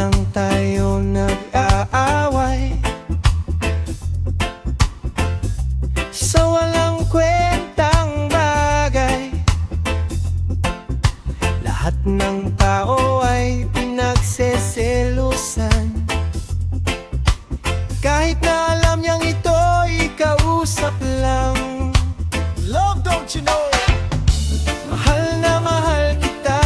lang tayo nag-aaway sa walang kwentang bagay. Lahat ng tao ay pinagseselusan, kahit na alam niyang ito'y kausap lang. Love, don't you know? Mahal na mahal kita,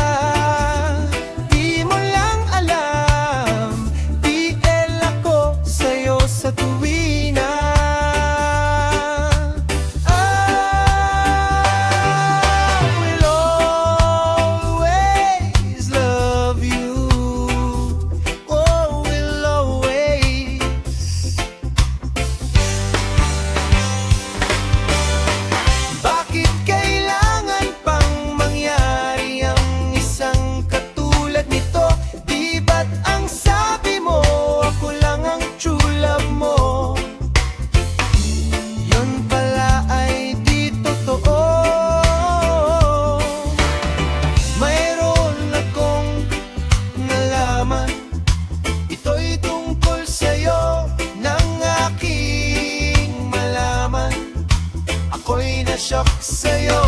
di mo lang alam. TL ako sa'yo sa tuwina. I will always love you. Oh, will always. Bakit kailangan pang mangyari ang isang katulad nito? Di ba't ang sabi mo, ako lang ang true love mo? Yun pala ay di totoo. Mayroon akong nalaman, ito'y tungkol sa'yo, nang aking malaman. Ako'y na-shock sa'yo.